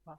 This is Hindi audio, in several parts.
हाँ।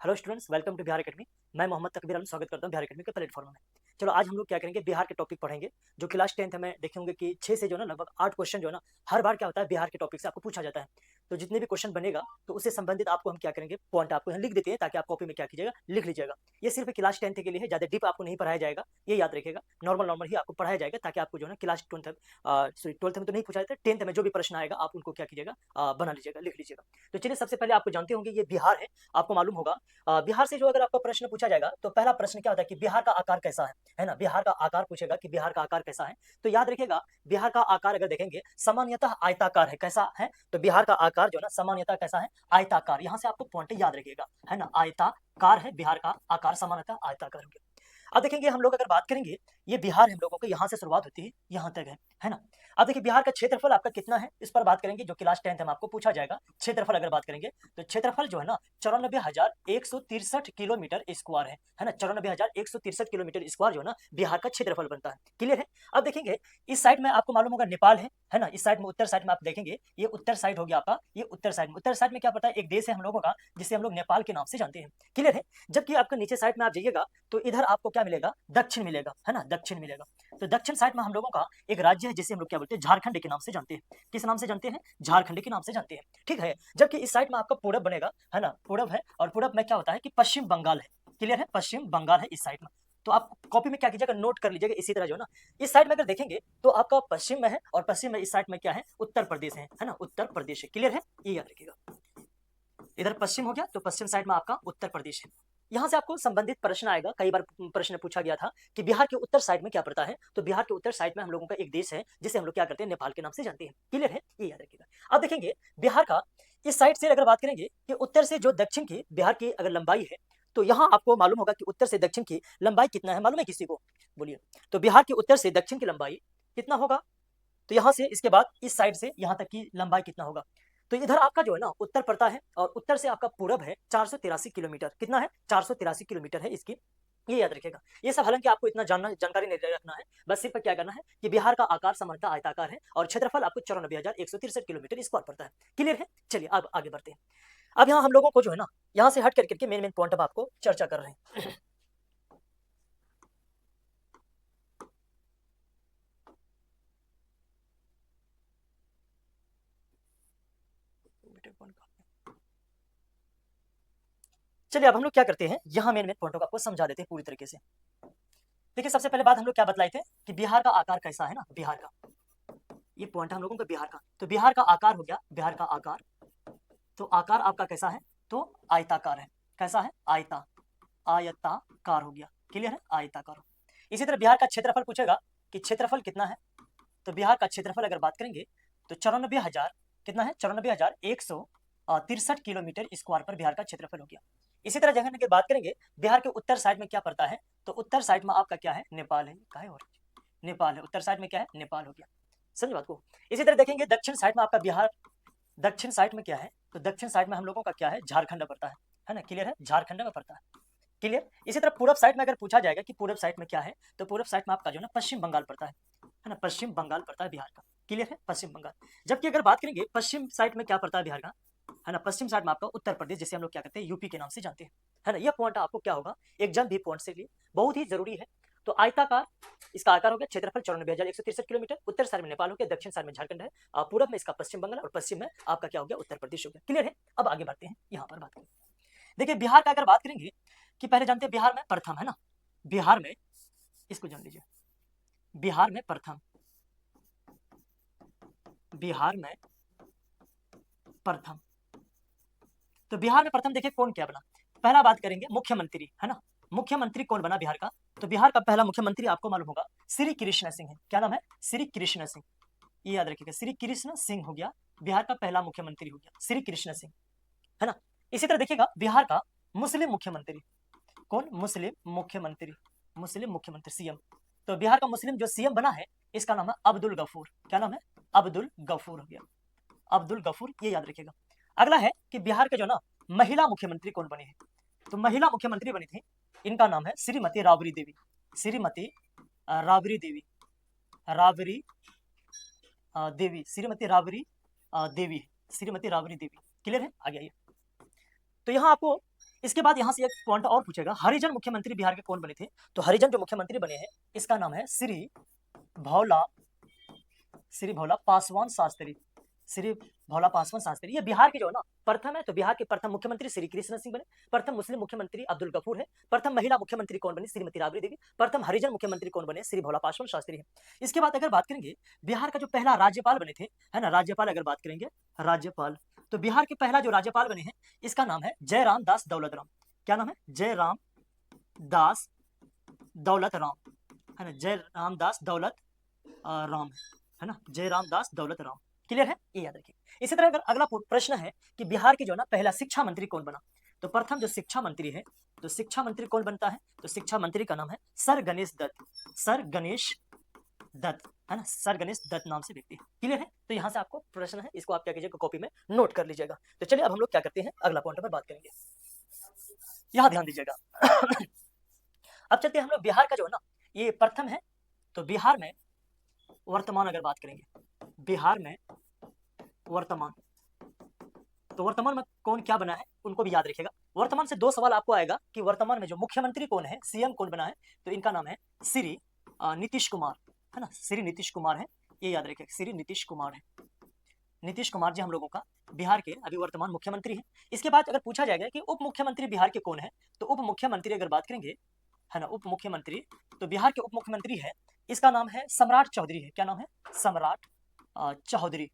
Hello students, welcome to Bihar academy. मैं मोहम्मद तकबीर आलम स्वागत करता हूँ बिहार एकेडमी के प्लेटफॉर्म में। चलो आज हम लोग क्या करेंगे, बिहार के टॉपिक पढ़ेंगे। जो क्लास 10th में देखे होंगे कि 6 से जो है ना लगभग 8 क्वेश्चन जो है ना हर बार क्या होता है बिहार के टॉपिक से आपको पूछा जाता है। तो जितने भी क्वेश्चन बनेगा तो उससे संबंधित आपको हम क्या करेंगे, पॉइंट आपको यहाँ लिख देते हैं ताकि आप कॉपी में क्या कीजिएगा, लिख लीजिएगा। ये सिर्फ क्लास 10th के लिए है, ज़्यादा डीप आपको नहीं पढ़ाया जाएगा, ये याद रखिएगा। नॉर्मल नॉर्मल ही आपको पढ़ाया जाएगा ताकि आपको जो है ना क्लास 12 सॉरी 12th में तो नहीं पूछा जाता, 10th में जो भी प्रश्न आएगा आप उनको क्या कीजिएगा, बना लीजिएगा, लिख लीजिएगा। तो चलिए सबसे पहले आपको जानते होंगे ये बिहार है। आपको मालूम होगा बिहार से जो अगर आपका प्रश्न पूछा जाएगा तो पहला प्रश्न क्या होता है कि बिहार का आकार कैसा है ना। बिहार का आकार पूछेगा कि बिहार का आकार कैसा है। तो याद रखिएगा बिहार का आकार अगर देखेंगे सामान्यतः आयताकार है। कैसा है? तो बिहार का आकार जो है ना सामान्यतः कैसा है, आयताकार। यहाँ से आपको पॉइंट याद रखिएगा, है ना, आयताकार है बिहार का आकार, सामान्यतः आयताकार हो गया। अब देखेंगे हम लोग अगर बात करेंगे, ये बिहार हम लोगों को यहाँ से शुरुआत होती है यहाँ तक है ना। अब देखिए बिहार का क्षेत्रफल आपका कितना है, इस पर बात करेंगे, जो क्लास 10th में आपको पूछा जाएगा। क्षेत्रफल अगर बात करेंगे तो क्षेत्रफल जो है ना 94,163 किलोमीटर स्क्वायर है ना। 94,163 किलोमीटर स्क्वायर जो है ना बिहार का क्षेत्रफल बनता है। क्लियर है? अब देखेंगे इस साइड में आपको मालूम होगा नेपाल है ना। इस साइड में उत्तर साइड में आप देखेंगे, ये उत्तर साइड हो गया आपका, ये उत्तर साइड में क्या पता है, एक देश है हम लोगों का जिसे हम लोग नेपाल के नाम से जानते हैं। क्लियर है? जबकि आपका नीचे साइड में आप जाइएगा तो इधर आपको क्या मिलेगा, दक्षिण मिलेगा, है ना, दक्षिण मिलेगा। तो दक्षिण साइड में हम लोगों का एक राज्य है जिसे हम लोग क्या बोलते हैं, झारखंड के नाम से जानते हैं। किस नाम से जानते हैं? झारखंड के नाम से जानते हैं। ठीक है? जबकि इस साइड में आपका पूरब बनेगा, है ना, पूरब है, और पूरब में क्या होता है कि पश्चिम बंगाल है। क्लियर है? पश्चिम बंगाल है इस साइड में। तो आप कॉपी में क्या कीजिएगा, नोट कर लीजिएगा। इसी तरह जो है ना इस साइड में अगर देखेंगे तो आपका पश्चिम में है, और पश्चिम में इस साइड में क्या है, उत्तर प्रदेश है ना, उत्तर प्रदेश है। क्लियर है? ये याद रखिएगा। इधर पश्चिम हो गया तो पश्चिम साइड में आपका उत्तर प्रदेश है। यहाँ से आपको संबंधित प्रश्न आएगा। कई बार प्रश्न पूछा गया था कि बिहार के उत्तर साइड में क्या पड़ता है। तो बिहार के उत्तर साइड में हम लोगों का एक देश है जिसे हम लोग क्या करते हैं, नेपाल के नाम से जानते हैं। क्लियर है? ये याद रखिएगा। अब देखेंगे बिहार का इस साइड से अगर बात करेंगे कि उत्तर से जो दक्षिण की बिहार की अगर लंबाई है, तो यहाँ आपको मालूम होगा कि उत्तर से दक्षिण की लंबाई कितना है, मालूम है किसी को? बोलिए। तो बिहार के उत्तर से दक्षिण की लंबाई कितना होगा? तो यहाँ से इसके बाद इस साइड से यहाँ तक की लंबाई कितना होगा? तो इधर आपका जो है ना उत्तर पड़ता है, और उत्तर से आपका पूरब है 483 किलोमीटर। कितना है? 483 किलोमीटर है इसकी। ये याद रखिएगा। ये सब हालांकि आपको इतना जानकारी नहीं रखना है, बस सिर्फ क्या करना है कि बिहार का आकार सामान्यतः आयताकार है, और क्षेत्रफल आपको 94,163 किलोमीटर स्क्वायर पड़ता है। क्लियर है? चलिए अब आगे बढ़ते हैं। अब यहाँ हम लोगों को जो है ना यहाँ से हट करके मेन मेन पॉइंट अब आपको चर्चा कर रहे हैं। चलिए अब हम लोग क्या करते हैं, यहाँ मेन मेन पॉइंटों को आपको समझा देते हैं पूरी तरीके से। देखिए सबसे पहले बात हम लोग क्या बतलाए थे कि बिहार का आकार कैसा है ना, बिहार का ये पॉइंट हम लोगों का बिहार का। तो बिहार का आकार हो गया, बिहार का आकार। तो आकार आपका कैसा है? तो आयताकार है। कैसा है? आयताकार हो गया। क्लियर है? आयताकार। इसी तरह बिहार का क्षेत्रफल पूछेगा कि क्षेत्रफल कितना है। तो बिहार का क्षेत्रफल अगर बात करेंगे तो 94,000 कितना है, 94,163 किलोमीटर स्क्वायर पर बिहार का क्षेत्रफल हो गया। इसी तरह जगह की बात करेंगे, बिहार के उत्तर साइड में क्या पड़ता है, तो उत्तर साइड में आपका क्या है, नेपाल है। का है? और नेपाल है। उत्तर साइड में क्या है, नेपाल हो गया। समझ बात को? इसी तरह देखेंगे दक्षिण साइड में आपका बिहार, दक्षिण साइड में क्या है, तो दक्षिण साइड में हम लोगों का क्या है, झारखंड पड़ता है ना। क्लियर है? झारखंड में पड़ता है। क्लियर? इसी तरह पूरब साइड में अगर पूछा जाएगा कि पूरब साइड में क्या है, तो पूरब साइड में आपका जो है ना पश्चिम बंगाल पड़ता है ना, पश्चिम बंगाल पड़ता है बिहार का। क्लियर है? पश्चिम बंगाल। जबकि अगर बात करेंगे पश्चिम साइड में क्या पड़ता है बिहार का, है ना, पश्चिम साइड में आपका उत्तर प्रदेश, जिसे हम लोग क्या कहते हैं, यूपी के नाम से जानते हैं, है ना। यह पॉइंट आपको क्या होगा, एग्जाम भी पॉइंट से लिए बहुत ही जरूरी है। तो आयताकार इसका आकार हो गया, क्षेत्रफल 94,163 किलोमीटर, उत्तर साइड में नेपाल हो गया, दक्षिण साइड में झारखंड है, पूरब में इसका पश्चिम बंगाल, और पश्चिम में आपका क्या हो गया, उत्तर प्रदेश हो गया। क्लियर है? अब आगे बढ़ते हैं, यहाँ पर बात करें। देखिए बिहार का अगर बात करेंगे कि पहले जानते हैं बिहार में प्रथम, है ना, बिहार में, इसको जान लीजिए, बिहार में प्रथम, बिहार में प्रथम। तो बिहार में प्रथम देखिए कौन क्या बना। पहला बात करेंगे मुख्यमंत्री, है ना, मुख्यमंत्री कौन बना बिहार का। तो बिहार का पहला मुख्यमंत्री आपको मालूम होगा श्री कृष्ण सिंह है। क्या नाम है? श्री कृष्ण सिंह। ये याद रखिएगा, श्री कृष्ण सिंह हो गया बिहार का पहला मुख्यमंत्री, हो गया श्री कृष्ण सिंह, है ना। इसी तरह देखिएगा बिहार का मुस्लिम मुख्यमंत्री कौन, मुस्लिम मुख्यमंत्री, मुस्लिम मुख्यमंत्री सीएम। तो बिहार का मुस्लिम जो सीएम बना है इसका नाम है अब्दुल गफूर। क्या नाम है? अब्दुल गफूर हो गया, अब्दुल गफूर। ये याद रखिएगा। अगला है कि बिहार के जो ना महिला मुख्यमंत्री कौन बनी है। तो महिला मुख्यमंत्री बनी थी, इनका नाम है श्रीमती राबड़ी देवी, श्रीमती राबड़ी देवी, राबड़ी देवी, श्रीमती राबड़ी देवी, श्रीमती राबड़ी देवी। क्लियर है? आगे आइए। तो यहाँ आपको इसके बाद यहाँ से एक पॉइंट और पूछेगा, हरिजन मुख्यमंत्री बिहार के कौन बने थे? तो हरिजन जो मुख्यमंत्री बने हैं इसका नाम है श्री भोला पासवान शास्त्री। श्री भोला पासवान शास्त्री, ये बिहार के जो है ना प्रथम है। तो बिहार के प्रथम मुख्यमंत्री श्री कृष्ण सिंह बने। प्रथम मुस्लिम मुख्यमंत्री अब्दुल गफूर है। प्रथम महिला मुख्यमंत्री कौन बनी? श्रीमती राबड़ी देवी। प्रथम हरिजन मुख्यमंत्री कौन बने? श्री भोला पासवान शास्त्री है। इसके बाद अगर बात करेंगे बिहार का जो पहला राज्यपाल बने थे, है ना, राज्यपाल अगर बात करेंगे राज्यपाल, तो बिहार के पहला जो राज्यपाल बने हैं इसका नाम है जयराम दास दौलत राम। क्या नाम है? जयराम दास दौलत राम, है ना, जयराम दास दौलत राम, है ना, जयराम दास दौलत राम। क्लियर है? ये याद रखिए। इसी तरह अगर अगला प्रश्न है कि बिहार के जो ना पहला शिक्षा मंत्री कौन बना, तो प्रथम जो शिक्षा मंत्री है, तो शिक्षा मंत्री कौन बनता है? तो शिक्षा मंत्री का नाम है सर गणेश दत्त। सर गणेश दत्त, है ना, सर गणेश दत्त नाम से व्यक्ति। क्लियर है? तो यहाँ से आपको प्रश्न है, इसको आप क्या कीजिएगा, कॉपी में नोट कर लीजिएगा। तो चलिए अब हम लोग क्या करते हैं, अगला पॉइंट पर बात करेंगे। यहाँ ध्यान दीजिएगा। अब चलते हैं हम लोग बिहार का जो है ना ये प्रथम है। तो बिहार में वर्तमान अगर बात करेंगे, बिहार में वर्तमान, तो वर्तमान में कौन क्या बना है उनको भी याद रखिएगा। वर्तमान से दो सवाल आपको आएगा कि वर्तमान में जो मुख्यमंत्री कौन है, सीएम कौन बना है, तो इनका नाम है श्री नीतीश कुमार, है ना, श्री नीतीश कुमार है, ये याद रखिएगा, श्री नीतीश कुमार है। नीतीश कुमार जी हम लोगों का बिहार के अभी वर्तमान मुख्यमंत्री है। इसके बाद अगर पूछा जाएगा कि उप मुख्यमंत्री बिहार के कौन है, तो उप मुख्यमंत्री अगर बात करेंगे, है ना, उप मुख्यमंत्री, तो बिहार के उप मुख्यमंत्री है, इसका नाम है सम्राट चौधरी है। क्या नाम है? सम्राट चौधरी,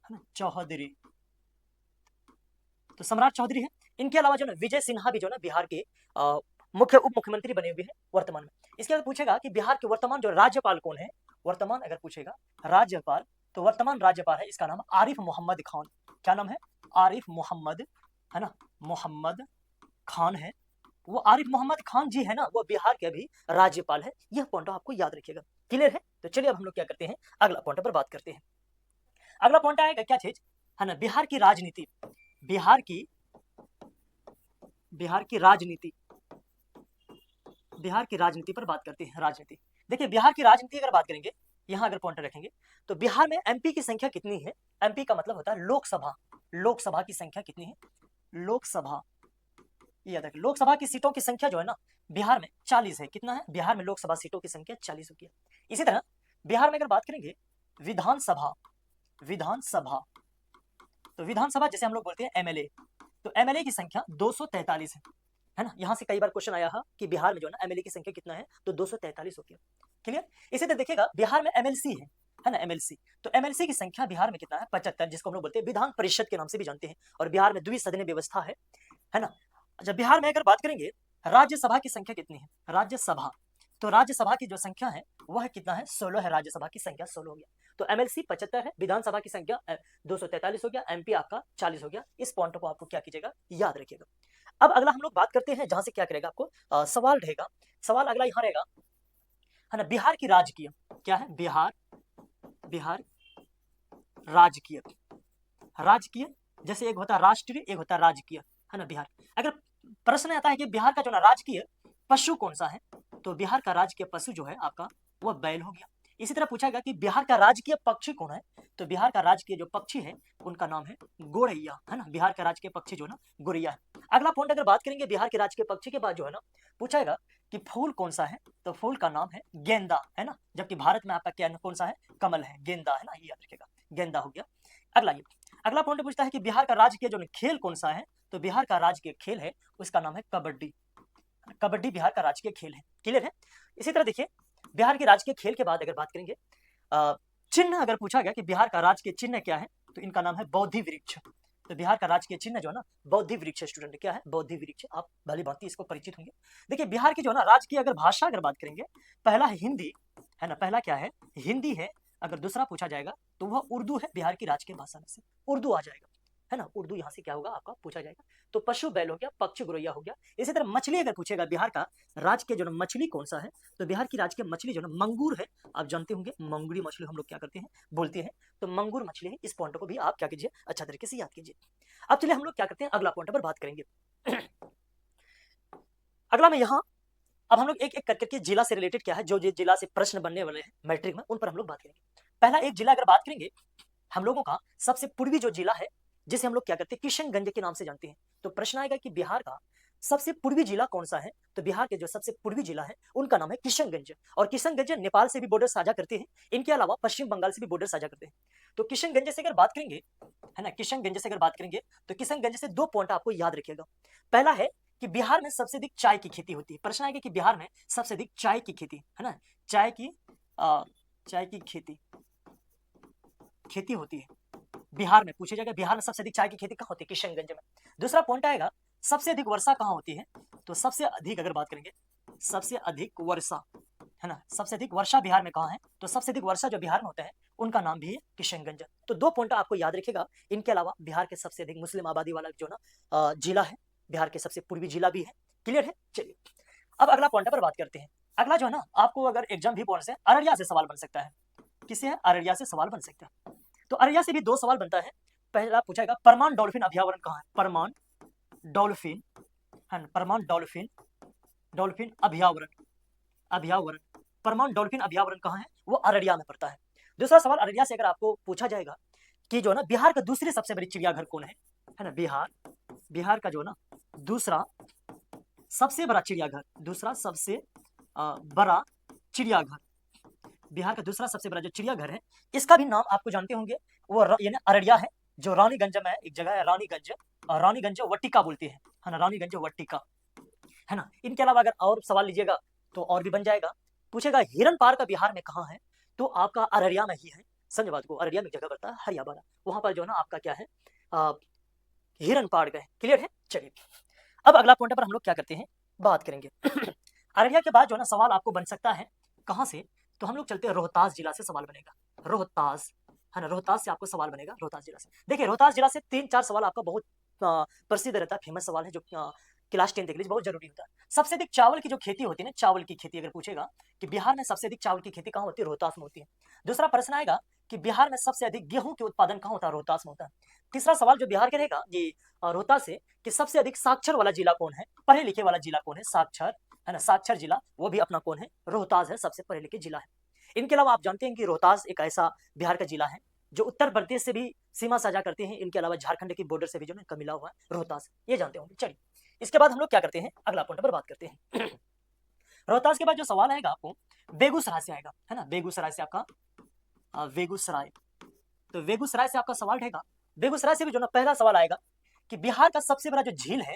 है ना, चौधरी, तो सम्राट चौधरी है। इनके अलावा जो ना विजय सिन्हा भी जो ना बिहार के मुख्य उप मुख्यमंत्री बने हुए हैं वर्तमान में। इसके बाद पूछेगा कि बिहार के वर्तमान जो राज्यपाल कौन है, वर्तमान अगर पूछेगा राज्यपाल, तो वर्तमान राज्यपाल है, इसका नाम आरिफ मोहम्मद खान। क्या नाम है? आरिफ मोहम्मद, है ना, मोहम्मद खान है। वो आरिफ मोहम्मद खान जी है ना, वो बिहार के अभी राज्यपाल है। यह पॉइंट आपको याद रखिएगा। क्लियर है? तो चलिए अब हम लोग क्या करते हैं, अगला पॉइंट पर बात करते हैं। अगला पॉइंट आएगा क्या चीज, है ना, बिहार की राजनीति, बिहार की राजनीति, बिहार की राजनीति पर बात करते हैं। राजनीति, देखिए बिहार की राजनीति अगर बात करेंगे, यहां अगर पॉइंट रखेंगे, तो बिहार में एमपी की संख्या कितनी है? एमपी का मतलब होता है लोकसभा। लोकसभा की संख्या कितनी है? लोकसभा, ये याद रखिए, लोकसभा की सीटों की संख्या जो है ना बिहार में 40 है। कितना है? बिहार में लोकसभा सीटों की संख्या 40 होगी। इसी तरह बिहार में अगर बात करेंगे विधानसभा, विधानसभा, तो विधानसभा जैसे हम लोग बोलते हैं एमएलए, तो एमएलए की संख्या 243 है ना। यहाँ से कई बार क्वेश्चन आया है कि बिहार में जो है ना एमएलए की संख्या कितना है, तो 243 होती है। क्लियर? इसी तरह देखिएगा बिहार में एमएलसी है ना, एमएलसी, तो एमएलसी की संख्या बिहार में कितना है? 75, जिसको हम लोग बोलते हैं विधान परिषद के नाम से भी जानते हैं। और बिहार में द्विसदनीय व्यवस्था है ना। जब बिहार में अगर बात करेंगे राज्यसभा की संख्या कितनी है? राज्यसभा, तो राज्यसभा की जो संख्या है वह कितना है? 16 है। राज्यसभा की संख्या 16 हो गया। तो एमएलसी 75 है, विधानसभा की संख्या 243 हो गया, एमपी आपका 40 हो गया। इस पॉइंट को आपको क्या कीजिएगा, याद रखिएगा। अब अगला हम लोग बात करते हैं जहां से क्या करेगा आपको सवाल रहेगा। सवाल अगला यहाँ रहेगा, है ना, बिहार की राजकीय, क्या है? बिहार राजकीय, राजकीय जैसे एक होता है राष्ट्रीय, एक होता है राजकीय, है ना। बिहार अगर प्रश्न आता है कि बिहार का जो ना राजकीय पशु कौन सा है, तो बिहार का राजकीय पशु जो है आपका वह बैल हो गया। इसी तरह पूछा गया कि बिहार का राजकीय पक्षी कौन है, तो बिहार का राजकीय जो पक्षी है उनका नाम है गोरैया, है ना। बिहार का राजकीय पक्षी जो है ना गोरैया है। अगला पॉइंट अगर बात करेंगे बिहार के राजकीय पक्षी के बाद जो है ना पूछाएगा कि फूल कौन सा है, तो फूल का नाम है गेंदा, है ना। जबकि भारत में आपका क्या कौन सा है? कमल है, गेंदा, है ना, ये याद रखिएगा, गेंदा हो गया। अगला पॉइंट पूछता है कि बिहार का राजकीय जो खेल कौन सा है, तो बिहार का राजकीय खेल है उसका नाम है कबड्डी। कबड्डी बिहार का राजकीय खेल है। क्लियर है? इसी तरह देखिए बिहार के राजकीय खेल के बाद अगर बात करेंगे चिन्ह, अगर पूछा गया कि बिहार का राजकीय चिन्ह क्या है, तो इनका नाम है बोधि वृक्ष। तो बिहार का राजकीय चिन्ह जो है ना बोधि वृक्ष, स्टूडेंट क्या है? बोधि वृक्ष। आप भली भांति इसको परिचित होंगे। देखिए बिहार की जो है ना राजकीय अगर भाषा अगर बात करेंगे, पहला है हिंदी, है ना, पहला क्या है? हिंदी है। अगर दूसरा पूछा जाएगा तो वह उर्दू है। बिहार की राजकीय भाषा में से उर्दू आ जाएगा, है ना, उर्दू यहाँ से क्या होगा आपका पूछा जाएगा। तो पशु बैल हो गया, पक्षी गोरैया हो गया। इसी तरह मछली अगर पूछेगा बिहार का राजकीय जो ना मछली कौन सा है, तो बिहार की राजकीय मछली जो ना मंगूर है। आप जानते होंगे मंगूरी मछली हम लोग क्या करते हैं, बोलते हैं, तो मंगूर मछली है। इस पॉइंट को भी आप क्या कीजिए, अच्छा तरीके से याद कीजिए। अब चलिए हम लोग क्या करते हैं, अगला पॉइंट पर बात करेंगे। अगला में यहाँ अब हम लोग एक एक करके जिला से रिलेटेड क्या है, जो जिला से प्रश्न बनने वाले हैं मैट्रिक में, उन पर हम लोग बात करेंगे। पहला एक जिला अगर बात करेंगे हम लोगों का सबसे पूर्वी जो जिला है, जिसे हम लोग क्या करते हैं किशनगंज के नाम से जानते हैं, तो प्रश्न आएगा कि बिहार का सबसे पूर्वी जिला कौन सा है? तो बिहार के जो सबसे पूर्वी जिला है उनका नाम है किशनगंज, और किशनगंज नेपाल से भी बॉर्डर साझा करते हैं, इनके अलावा पश्चिम बंगाल से भी बॉर्डर साझा करते हैं। तो किशनगंज से अगर बात करेंगे, है ना, किशनगंज से अगर बात करेंगे तो किशनगंज से 2 पॉइंट आपको याद रखिएगा। पहला है कि बिहार में सबसे अधिक चाय की खेती होती है। प्रश्न आएगा कि बिहार में सबसे अधिक चाय की खेती, है ना, चाय की खेती होती है बिहार में, पूछा जाएगा बिहार में सबसे अधिक चाय की खेती कहाँ होती है? किशनगंज में। दूसरा पॉइंट आएगा सबसे अधिक वर्षा कहाँ होती है? तो सबसे अधिक अगर बात करेंगे, सबसे अधिक वर्षा, है ना, सबसे अधिक वर्षा बिहार में कहाँ है? तो सबसे अधिक वर्षा जो बिहार में होता है उनका नाम भी है किशनगंज। तो 2 पॉइंट आपको याद रखेगा। इनके अलावा बिहार के सबसे अधिक मुस्लिम आबादी वाला जो ना जिला है, बिहार के सबसे पूर्वी जिला भी है। क्लियर है? चलिए अब अगला पॉइंट पर बात करते हैं। अगला जो है ना, आपको अगर एग्जाम भी पॉइंट से अररिया से सवाल बन सकता है। किससे है? अररिया से सवाल बन सकता है। तो अररिया से भी 2 सवाल बनता है। पहला पूछाएगा परमान डॉल्फिन अभयारण्य कहाँ है? परमान डॉल्फिन, है ना, परमान डॉल्फिन अभयारण्य परमान डॉल्फिन अभयारण्य कहाँ है? वो अररिया में पड़ता है। दूसरा सवाल अररिया से अगर आपको पूछा जाएगा कि जो ना बिहार का दूसरी सबसे बड़ी चिड़ियाघर कौन है ना, बिहार का जो ना दूसरा सबसे बड़ा चिड़ियाघर, दूसरा सबसे बड़ा चिड़ियाघर, बिहार का दूसरा सबसे बड़ा जो चिड़ियाघर है, इसका भी नाम आपको जानते होंगे, वो यानी अररिया है, जो रानीगंज में एक जगह है, रानीगंज, और रानीगंज वट्टिका बोलते हैं, है ना, रानीगंज वट्टिका, है ना। इनके अलावा अगर और सवाल लीजिएगा तो और भी बन जाएगा। पूछेगा हिरन पार्क का बिहार में कहाँ है? तो आपका अररिया में ही है। समझ बात को, अररिया में जगह पड़ता है हरियाबाड़ा, वहां पर जो ना आपका क्या है, हिरन पार्क है। क्लियर है? चलिए अब अगला पॉइंट पर हम लोग क्या करते हैं, बात करेंगे। अररिया के बाद जो ना सवाल आपको बन सकता है कहाँ से? तो हम लोग चलते हैं रोहतास जिला से सवाल बनेगा, रोहतास, है ना, रोहतास से आपको सवाल बनेगा, रोहतास जिला से। देखिए रोहतास जिला से 3-4 सवाल आपका बहुत प्रसिद्ध रहता है, फेमस सवाल है, जो क्लास 10 के लिए बहुत जरूरी होता है। सबसे अधिक चावल की जो खेती होती है ना, चावल की खेती अगर पूछेगा कि बिहार में सबसे अधिक चावल की खेती कहाँ होती है? रोहतास में होती है। दूसरा प्रश्न आएगा कि बिहार में सबसे अधिक गेहूं के उत्पादन कहाँ होता है? रोहतास में होता है। तीसरा सवाल जो बिहार के रहेगा ये रोहतास से, कि सबसे अधिक साक्षर वाला जिला कौन है? पढ़े लिखे वाला जिला कौन है? साक्षर, है ना, साक्षर जिला वो भी अपना कौन है? रोहतास है, सबसे पढ़े लिखे जिला है। इनके अलावा आप जानते हैं कि रोहतास एक ऐसा बिहार का जिला है जो उत्तर प्रदेश से भी सीमा साझा करते हैं, इनके अलावा झारखंड की बॉर्डर से भी जो है मिला हुआ है रोहतास, ये जानते होंगे। चलिए इसके बाद हम लोग क्या करते हैं, अगला पॉइंट पर बात करते हैं। रोहतास के बाद जो सवाल आएगा आपको बेगूसराय से आएगा, है ना, बेगूसराय से आपका बेगूसराय, तो बेगूसराय से आपका सवाल रहेगा। बेगूसराय से भी जो ना पहला सवाल आएगा कि बिहार का सबसे बड़ा जो झील है,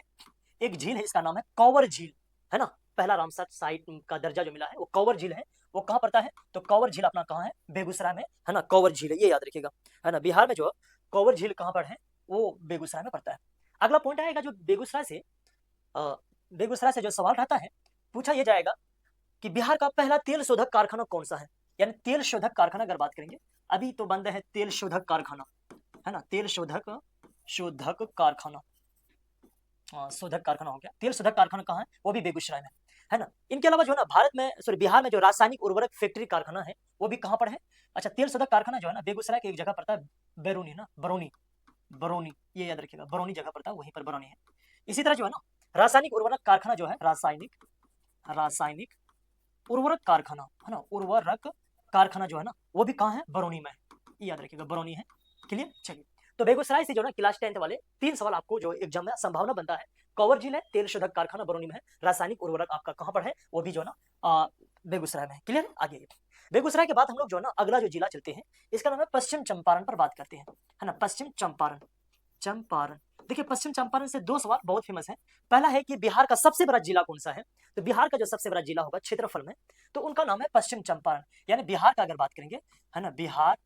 एक झील है, इसका नाम है कौवर झील, है ना, पहला रामसर साइट का दर्जा जो मिला है वो कौवर झील है, वो कहाँ पड़ता है? तो कौवर झील अपना कहाँ है? बेगूसराय में, है ना, कौवर झील है, ये याद रखिएगा, है ना, बिहार में जो कौवर झील कहाँ पर है? वो बेगूसराय में पड़ता है। अगला पॉइंट आएगा जो बेगूसराय से जो सवाल रहता है, पूछा यह जाएगा कि बिहार का पहला तेल शोधक कारखाना कौन सा है? यानी तेल शोधक कारखाना अगर बात करेंगे, अभी तो बंद है तेल शोधक कारखाना, है ना, तेल शोधक कारखाना, शोधक कारखाना हो गया, तेल शोधक कारखाना कहाँ है? वो भी बेगूसराय में, है ना। इनके अलावा जो है ना बिहार में जो रासायनिक उर्वरक फैक्ट्री कारखाना है वो भी कहाँ पर है? अच्छा, तेल शोधक कारखाना जो है ना बेगूसराय की एक जगह पड़ता है, बैरूनी ना, बरौनी, ये याद रखिएगा, बरौनी जगह पड़ता है, वहीं पर बरौनी है। इसी तरह जो है ना रासायनिक उर्वरक कारखाना जो है, रासायनिक उर्वरक कारखाना, है ना, उर्वरक कारखाना जो है ना वो भी कहाँ है? बरौनी में, ये याद रखिएगा, बरौनी है। क्लियर? चलिए तो बेगूसराय से जो ना क्लास 10 वाले 3 सवाल आपको जो एग्जाम में संभावना बनता है, कौवर झील है, तेल शोधक कारखाना बरौनी में है, रासायनिक उर्वरक आपका कहाँ पर है? वो भी जो ना बेगूसराय में है। क्लियर? आगे बेगूसराय के बाद हम लोग जो ना अगला जो जिला चलते हैं, इसका नाम है पश्चिम चंपारण पर बात करते हैं, है ना, पश्चिम चंपारण। देखिए पश्चिम चंपारण से 2 सवाल बहुत फेमस है। पहला है कि बिहार का सबसे बड़ा जिला कौन सा है? तो बिहार का जो सबसे बड़ा जिला होगा क्षेत्रफल में, तो उनका नाम है पश्चिम चंपारण। यानी बिहार का अगर बात करेंगे, है ना, बिहार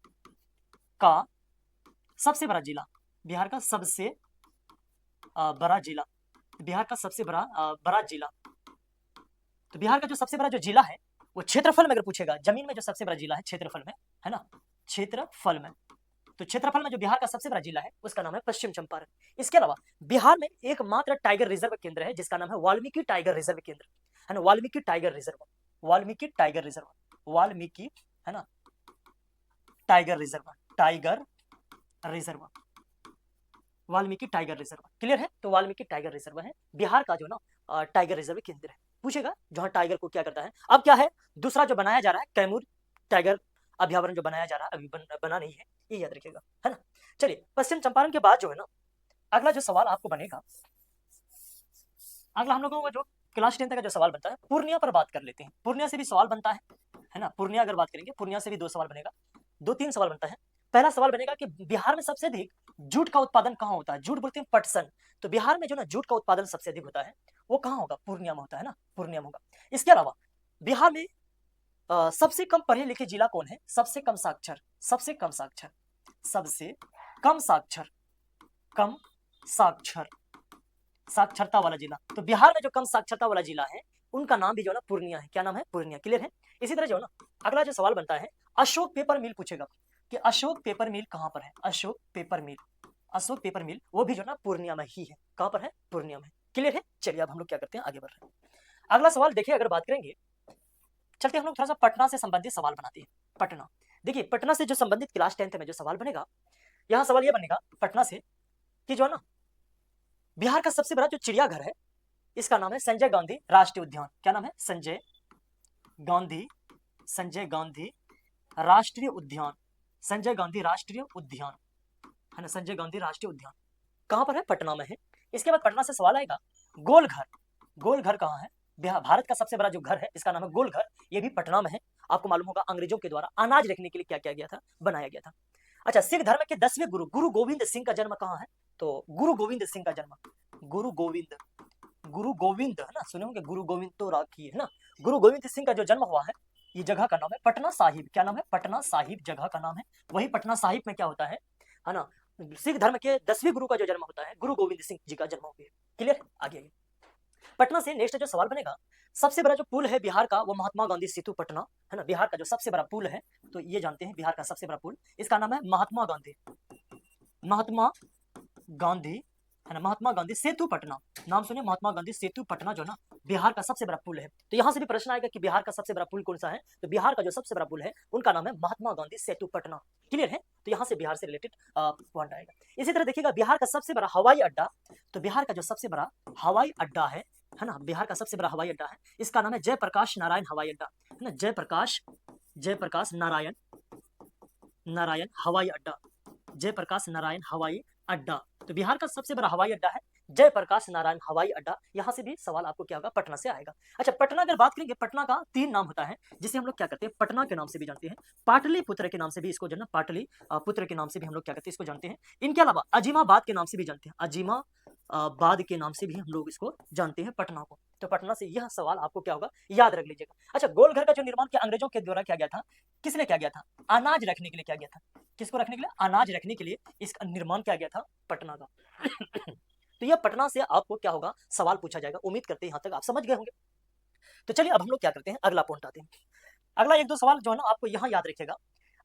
का सबसे बड़ा जिला, बिहार का सबसे बड़ा जिला, बिहार का सबसे बड़ा जिला, तो बिहार का जो सबसे बड़ा जो जिला है वो क्षेत्रफल में अगर पूछेगा, जमीन में जो सबसे बड़ा जिला है क्षेत्रफल में, है ना, क्षेत्रफल में, तो क्षेत्रफल में जो बिहार का सबसे बड़ा जिला है उसका नाम है पश्चिम चंपारण। इसके अलावा बिहार में एकमात्र टाइगर रिजर्व केंद्र है जिसका नाम है वाल्मीकि टाइगर रिजर्व केंद्र, है ना, वाल्मीकि टाइगर रिजर्व, है ना, tiger reserve, Valmiki tiger reserve. Clear है? तो वाल्मीकि टाइगर रिजर्व है बिहार का जो ना टाइगर रिजर्व केंद्र है। पूछेगा जहां टाइगर को क्या करता है। अब क्या है, दूसरा जो बनाया जा रहा है कैमूर टाइगर अभ्यावरण जो बनाया जा रहा है, अभी बना नहीं है, ये याद रखिएगा, है ना। चलिए पश्चिम चंपारण के बाद जो है ना अगला जो सवाल आपको बनेगा, अगला हम लोगों का जो क्लास 10 का जो सवाल बनता है, पूर्णिया पर बात कर लेते हैं। पूर्णिया से भी सवाल बनता है ना। पूर्णिया अगर बात करेंगे, पूर्णिया से भी 2 सवाल बनेगा, 2-3 सवाल बनता है। पहला सवाल बनेगा कि बिहार में सबसे अधिक जूट का उत्पादन कहाँ होता है? जूट बोलते हैं पटसन। तो बिहार में जो ना जूट का उत्पादन सबसे अधिक होता है, वो कहाँ होगा? पूर्णिया में होता है ना, पूर्णिया में होगा। इसके अलावा बिहार में सबसे कम पढ़े लिखे जिला कौन है? सबसे कम साक्षर, सबसे कम साक्षर, सबसे कम साक्षर, कम साक्षर, साक्षरता वाला जिला। तो बिहार में जो कम साक्षरता वाला जिला है, उनका नाम भी जो है ना पूर्णिया है। क्या नाम है? पूर्णिया। क्लियर है? इसी तरह जो है ना, अगला जो सवाल बनता है, अशोक पेपर मिल पूछेगा कि अशोक पेपर मिल कहां पर है? अशोक पेपर मिल, अशोक पेपर मिल वो भी जो ना पूर्णिया में ही है। कहां पर है? पूर्णिया में। क्लियर है? चलिए अब हम लोग क्या करते हैं, आगे बढ़ रहे हैं। अगला सवाल देखिए, अगर बात करेंगे, चलते हम लोग थोड़ा सा पटना से संबंधित सवाल बनाते हैं। पटना, देखिए पटना से जो संबंधित क्लास 10 में जो सवाल बनेगा, यहाँ सवाल ये बनेगा पटना से कि जो है ना, बिहार का सबसे बड़ा जो चिड़ियाघर है, इसका नाम है संजय गांधी राष्ट्रीय उद्यान। क्या नाम है? संजय गांधी, संजय गांधी राष्ट्रीय उद्यान, संजय गांधी राष्ट्रीय उद्यान, है ना, संजय गांधी राष्ट्रीय उद्यान। कहां पर है? पटना में है। इसके बाद पटना से सवाल आएगा, गोलघर, गोलघर कहां है? भारत का सबसे बड़ा जो घर है, इसका नाम है गोलघर, ये भी पटना में है। आपको मालूम होगा अंग्रेजों के द्वारा अनाज रखने के लिए क्या किया गया था? बनाया गया था। अच्छा, सिख धर्म के 10वें गुरु गुरु गोविंद सिंह का जन्म कहां है? तो गुरु गोविंद सिंह का जन्म, गुरु गोविंद, गुरु गोविंद, है ना, सुने होंगे गुरु गोविंद तो राखी, है ना। गुरु गोविंद सिंह का जो जन्म हुआ है, ये जगह का नाम है पटना साहिब। क्या नाम है? पटना साहिब जगह का नाम है। वही पटना साहिब में क्या होता है ना, सिख धर्म के 10वें गुरु का जो जन्म होता है, गुरु गोविंद सिंह जी का जन्म हो गया। क्लियर? आगे आइए। पटना से नेक्स्ट जो सवाल बनेगा, सबसे बड़ा जो पुल है बिहार का, वो महात्मा गांधी सेतु पटना, है ना। बिहार का जो सबसे बड़ा पुल है, तो ये जानते हैं बिहार का सबसे बड़ा पुल, इसका नाम है महात्मा गांधी, महात्मा गांधी, है ना, महात्मा गांधी सेतु पटना। नाम सुनिए, महात्मा गांधी सेतु पटना जो ना बिहार का सबसे बड़ा पुल है। तो यहां से भी प्रश्न आएगा कि बिहार का सबसे बड़ा पुल कौन सा है? तो बिहार का जो सबसे बड़ा पुल है, उनका नाम है महात्मा गांधी सेतु पटना। क्लियर है? तो यहां से बिहार से रिलेटेड पॉइंट आएगा। इसी तरह देखिएगा, बिहार का सबसे बड़ा हवाई अड्डा, तो बिहार का जो सबसे बड़ा हवाई अड्डा है ना, बिहार का सबसे बड़ा हवाई अड्डा है, इसका नाम है जयप्रकाश नारायण हवाई अड्डा, है ना। जयप्रकाश, जयप्रकाश नारायण, नारायण हवाई अड्डा, जयप्रकाश नारायण हवाई अड्डा। तो बिहार का सबसे बड़ा हवाई अड्डा है जयप्रकाश नारायण हवाई अड्डा। यहां से भी सवाल आपको क्या होगा? पटना से आएगा। अच्छा, पटना अगर बात करेंगे, पटना का 3 नाम होता है, जिसे हम लोग क्या करते हैं, पटना के नाम से भी जानते हैं, पाटलिपुत्र के नाम से भी इसको जो है ना, पाटली पुत्र के नाम से भी हम लोग क्या करते हैं, इसको जानते हैं। इनके अलावा अजीमाबाद के नाम से भी जानते हैं, अजीमाबाद के नाम से भी हम लोग इसको जानते हैं पटना को। तो पटना से यह सवाल आपको क्या होगा? याद रख लीजिएगा। अच्छा, गोलघर का जो निर्माण किया अंग्रेजों के द्वारा किया गया था, किसने किया गया था? अनाज रखने के लिए किया गया था। किसको रखने के लिए? अनाज रखने के लिए इसका निर्माण किया गया था, पटना का। तो यह पटना से आपको क्या होगा? सवाल पूछा जाएगा। उम्मीद करते हैं यहां तक आप समझ गए होंगे। तो चलिए अब हम लोग क्या करते हैं, अगला पॉइंट आते हैं। अगला 1-2 सवाल जो है ना, आपको यहाँ याद रखेगा।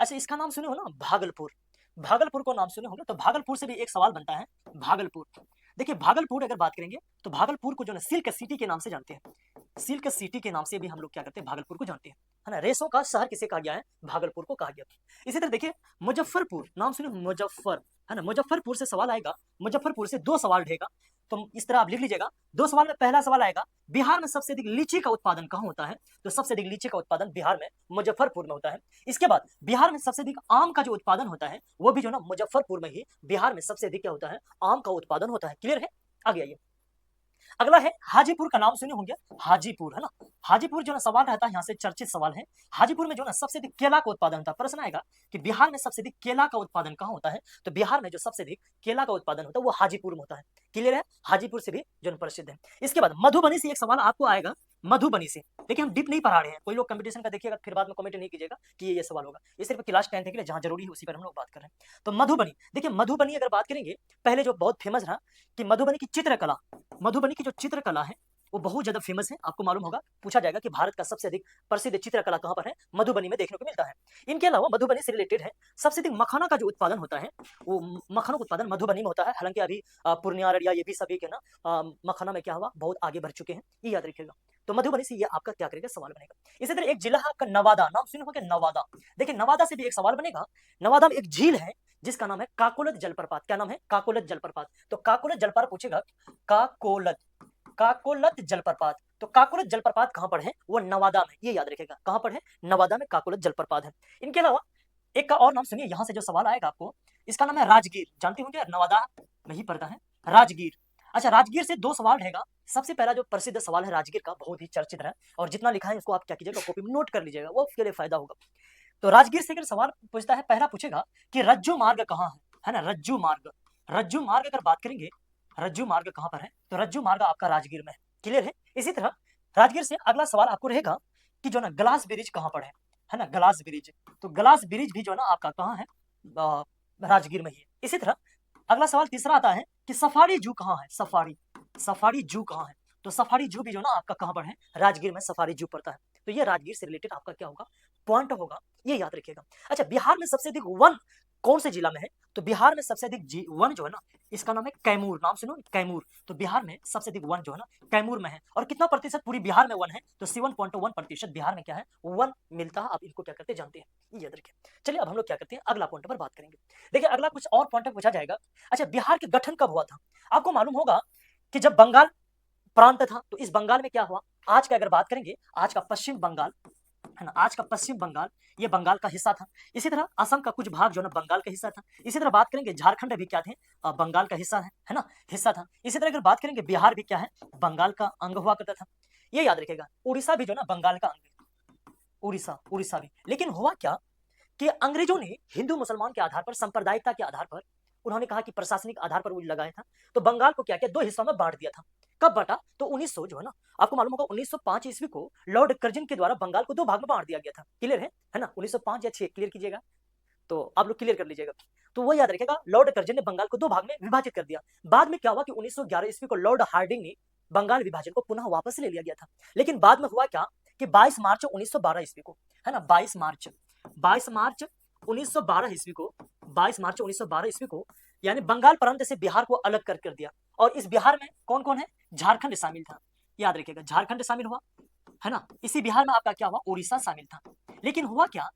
अच्छा, इसका नाम सुने हो ना, भागलपुर, भागलपुर को नाम सुने होंगे, तो भागलपुर से भी एक सवाल बनता है, भागलपुर। देखिए भागलपुर अगर बात करेंगे, तो भागलपुर को जो है सिल्क सिटी के नाम से जानते हैं, सिल्क सिटी के नाम से भी हम लोग क्या करते हैं, भागलपुर को जानते हैं, है ना। रेशों का शहर किसे कहा गया है? भागलपुर को कहा गया। इसी तरह देखिए, मुजफ्फरपुर, नाम सुने, मुजफ्फर, है ना, मुजफ्फरपुर से सवाल आएगा। मुजफ्फरपुर से 2 सवाल रहेगा, तो इस तरह आप लिख लीजिएगा। 2 सवाल में पहला सवाल आएगा, बिहार में सबसे अधिक लीची का उत्पादन कहाँ होता है? तो सबसे अधिक लीची का उत्पादन बिहार में मुजफ्फरपुर में होता है। इसके बाद बिहार में सबसे अधिक आम का जो उत्पादन होता है, वो भी जो ना मुजफ्फरपुर में ही, बिहार में सबसे अधिक क्या होता है? आम का उत्पादन होता है। क्लियर है? आगे आइए। अगला है हाजीपुर, का नाम सुने होंगे, हाजीपुर, है ना। हाजीपुर जो ना सवाल रहता है, यहाँ से चर्चित सवाल है। हाजीपुर में जो ना सबसे अधिक केला का उत्पादन होता है। प्रश्न आएगा कि बिहार में सबसे अधिक केला का उत्पादन कहाँ होता है? तो बिहार में जो सबसे अधिक केला का उत्पादन होता है, वो हाजीपुर में होता है। क्लियर है? हाजीपुर से भी जो प्रसिद्ध है। इसके बाद मधुबनी से एक सवाल आपको आएगा, मधुबनी से। देखिए हम डीप नहीं पढ़ा रहे हैं, कोई लोग कंपटीशन का देखिएगा फिर बाद में कमेंट नहीं कीजिएगा कि ये सवाल होगा। ये सिर्फ क्लास 10 के लिए जहां जरूरी है उसी पर हम लोग बात कर रहे हैं। तो मधुबनी, देखिए मधुबनी अगर बात करेंगे, पहले जो बहुत फेमस रहा कि मधुबनी की चित्रकला, मधुबनी की जो चित्रकला है वो बहुत ज्यादा फेमस है। आपको मालूम होगा, पूछा जाएगा कि भारत का सबसे अधिक प्रसिद्ध चित्रकला कहां पर है? मधुबनी में देखने को मिलता है। इनके अलावा मधुबनी से रिलेटेड है, सबसे अधिक मखाना का जो उत्पादन होता है, वो मखानों का उत्पादन मधुबनी में होता है। हालांकि अभी पूर्णिया, अररिया, ये भी सभी के ना मखाना में क्या हुआ, बहुत आगे बढ़ चुके हैं, ये याद रखिएगा। तो मधुबनी से ये आपका क्या करेगा? सवाल बनेगा। इसी तरह एक जिला है आपका नवादा, नाम सुने होंगे नवादा। देखिए नवादा से भी एक सवाल बनेगा। नवादा में एक झील है जिसका नाम है काकोलत जलप्रपात। क्या नाम है? काकोलत जलप्रपात। तो काकोलत जलप्रपात पूछेगा, काकोलत, काकोलत जलप्रपात। तो काकोलत जलप्रपात कहां पर है? वो नवादा में, ये याद रखेगा। कहां पर है? नवादा में काकोलत जलप्रपात है। इनके अलावा एक का और नाम सुनिए, यहां से जो सवाल आएगा आपको, इसका नाम है राजगीर। जानते होंगे, नवादा में ही पड़ता है राजगीर। अच्छा, राजगीर से 2 सवाल रहेगा। सबसे पहला जो प्रसिद्ध सवाल है राजगीर का, बहुत ही चर्चित है और जितना लिखा है उसको आप क्या कीजिएगा, कॉपी में नोट कर लीजिएगा, वो आपके लिए फायदा होगा। तो राजगीर से अगर सवाल पूछता है, पहला पूछेगा कि रज्जू मार्ग कहाँ है ना, रज्जू मार्ग। रज्जू मार्ग अगर बात करेंगे, रज्जू मार्ग कहाँ पर है, तो रज्जू मार्ग आपका राजगीर में है। क्लियर है। इसी तरह राजगीर से अगला सवाल आपको रहेगा कि जो ना ग्लास ब्रिज कहाँ पर है ना, ग्लास ब्रिज। तो ग्लास ब्रिज भी जो ना आपका कहाँ है, राजगीर में ही है। इसी तरह अगला सवाल तीसरा आता है कि सफारी जू कहाँ है, सफारी जू कहाँ है, तो सफारी जू भी जो ना आपका कहाँ पर है, राजगीर में सफारी जू पड़ता है। तो ये राजगीर से रिलेटेड आपका क्या होगा, पॉइंट होगा, ये याद रखिएगा। अच्छा, बिहार में सबसे अधिक वन कौन से जिला में है, तो बिहार में सबसे अधिक वन जो है ना, इसका नाम है कैमूर। नाम सुनो, कैमूर। तो बिहार में सबसे अधिक वन जो है ना कैमूर में है। और कितना प्रतिशत पूरी बिहार में वन है, तो 7.1% बिहार में क्या है, वन मिलता है। आप इनको क्या करते जानते हैं, ये याद रखिए। चलिए अब हम लोग क्या करते हैं, अगला पॉइंट पर बात करेंगे। देखिए अगला कुछ और पॉइंट पूछा जाएगा। अच्छा, बिहार के गठन कब हुआ था, आपको मालूम होगा कि जब बंगाल प्रांत था, तो इस बंगाल में क्या हुआ, आज का अगर बात करेंगे, आज का पश्चिम बंगाल है ना, आज का पश्चिम बंगाल ये बंगाल का हिस्सा था। इसी तरह असम का कुछ भाग जो है ना बंगाल का हिस्सा था। इसी तरह बात करेंगे झारखंड भी क्या थे, बंगाल का हिस्सा है ना, हिस्सा था। इसी तरह अगर बात करेंगे बिहार भी क्या है, बंगाल का अंग हुआ करता था। ये याद रखेगा। उड़ीसा भी जो ना बंगाल का अंग है, उड़ीसा भी। लेकिन हुआ क्या कि अंग्रेजों ने हिंदू मुसलमान के आधार पर, सांप्रदायिकता के आधार पर, उन्होंने कहा कि प्रशासनिक आधार पर वो लगाया था, तो बंगाल को क्या किया, दो हिस्सों में बांट दिया था। कब बांटा, तो 1900 जो है ना, आपको मालूम होगा 1905 ईस्वी को लॉर्ड कर्जन के द्वारा बंगाल को दो भाग में बांट दिया गया था। क्लियर है ना, 1905 या 6 क्लियर कीजिएगा, तो आप लोग क्लियर कर लीजिएगा। तो वो याद रखेगा, लॉर्ड कर्जन ने बंगाल को दो भाग में विभाजित कर दिया। बाद में क्या हुआ कि 1911 ईस्वी को लॉर्ड हार्डिंग ने बंगाल विभाजन को पुनः वापस ले लिया गया था। लेकिन बाद में हुआ क्या कि 22 मार्च 1912 ईस्वी को, है ना, 22 मार्च 1912 ईस्वी को, 22 मार्च 1912 ईस्वी को, यानी बंगाल प्रांत से बिहार को अलग कर दिया। और इस बिहार में कौन कौन है, झारखंड शामिल था। याद रखिएगा, झारखंड शामिल हुआ, है ना। इसी बिहार में आपका क्या हुआ, उड़ीसा शामिल था। लेकिन हुआ क्या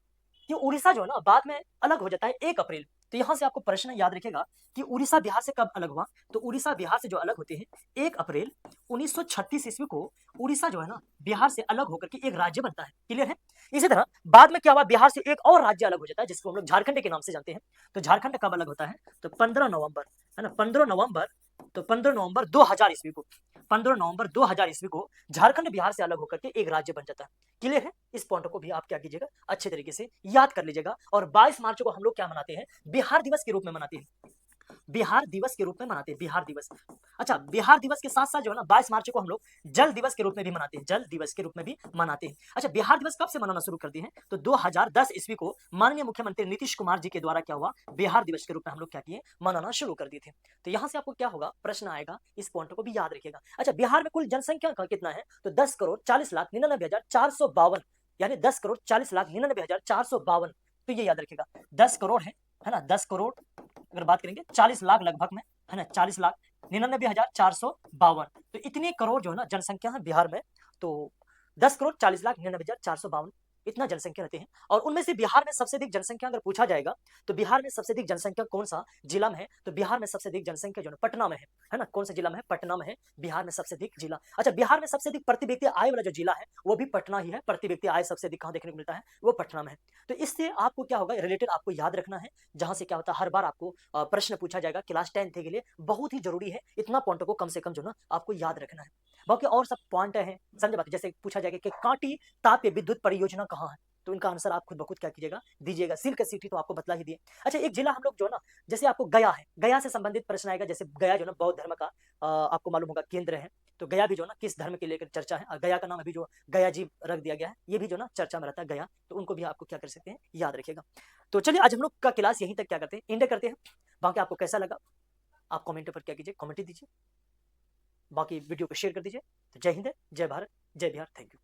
कि उड़ीसा जो है ना बाद में अलग हो जाता है 1 अप्रैल। तो यहां से आपको प्रश्न याद रखेगा कि उड़ीसा बिहार से कब अलग हुआ, तो उड़ीसा बिहार से जो अलग होते हैं 1 अप्रैल 1936 ईस्वी को उड़ीसा जो है ना बिहार से अलग होकर के एक राज्य बनता है। क्लियर है। इसी तरह बाद में क्या हुआ, बिहार से एक और राज्य अलग हो जाता है जिसको हम लोग झारखंड के नाम से जानते हैं। तो झारखंड कब अलग होता है, तो 15 नवंबर, है ना, 15 नवंबर, तो 15 नवंबर 2000 ईस्वी को, 15 नवंबर 2000 ईस्वी को झारखंड बिहार से अलग होकर के एक राज्य बन जाता है। क्लियर है। इस पॉइंट को भी आप क्या कीजिएगा, अच्छे तरीके से याद कर लीजिएगा। और 22 मार्च को हम लोग क्या मनाते हैं, बिहार दिवस के रूप में मनाते हैं, बिहार दिवस के रूप में मनाते हैं, बिहार दिवस। अच्छा, बिहार दिवस के साथ साथ जो है ना 22 मार्च को हम लोग जल दिवस के रूप में भी मनाते हैं, जल दिवस के रूप में भी मनाते हैं। अच्छा, बिहार दिवस कब से मनाना शुरू कर दिए हैं, तो 2010 ईस्वी को माननीय मुख्यमंत्री नीतीश कुमार जी के द्वारा क्या हुआ, बिहार दिवस के रूप में हम लोग क्या किए, मनाना शुरू कर दिए थे। तो यहां से आपको क्या होगा, प्रश्न आएगा, इस पॉइंट को भी याद रखिएगा। अच्छा, बिहार में कुल जनसंख्या कितना है, तो 10,40,99,452, यानी 10,40,99,452। तो ये याद रखिएगा, 10 करोड़ है ना, 10 करोड़ अगर बात करेंगे 40 लाख लगभग में, है ना, 40,99,452। तो इतने करोड़ जो है ना जनसंख्या है बिहार में। तो 10,40,99,452 इतना जनसंख्या रहते हैं। और उनमें से बिहार में सबसे अधिक जनसंख्या अगर पूछा जाएगा, तो बिहार में सबसे अधिक जनसंख्या कौन सा जिला में है, तो बिहार में सबसे अधिक जनसंख्या जो है पटना में है ना, कौन सा जिला में है, पटना में है, बिहार में सबसे अधिक जिला। अच्छा, बिहार में सबसे अधिक प्रति व्यक्ति आय वाला जो जिला है वो भी पटना ही है, प्रति व्यक्ति आय सबसे अधिक कहाँ देखने को मिलता है, वो पटना में है। तो इससे आपको क्या होगा, रिलेटेड आपको याद रखना है, जहां से क्या होता है हर बार आपको प्रश्न पूछा जाएगा क्लास 10 के लिए, बहुत ही जरूरी है, इतना पॉइंट को कम से कम जो ना आपको याद रखना है। बाकी और सब पॉइंट है, समझे बात। जैसे पूछा जाएगा कि कांटी ताप विद्युत परियोजना कहाँ है, तो इनका आंसर आप खुद ब खुद क्या कीजिएगा, दीजिएगा। सिल्क सिटी तो आपको बतला ही दिए। अच्छा, एक जिला हम लोग जो है ना, जैसे आपको गया है, गया से संबंधित प्रश्न आएगा। जैसे गया जो ना बौद्ध धर्म का आपको मालूम होगा केंद्र है। तो गया भी जो ना किस धर्म के लेकर चर्चा है, गया का नाम अभी जो गया जी रख दिया गया है, ये भी जो ना चर्चा में रहता है गया। तो उनको भी आपको क्या कर सकते हैं, याद रखिएगा। तो चलिए आज हम लोग का क्लास यहीं तक क्या करते हैं, एंड करते हैं। बाकी आपको कैसा लगा, आप कमेंट पर क्या कीजिए, कमेंट दीजिए। बाकी वीडियो को शेयर कर दीजिए। तो जय हिंद, जय भारत, जय बिहार, थैंक यू।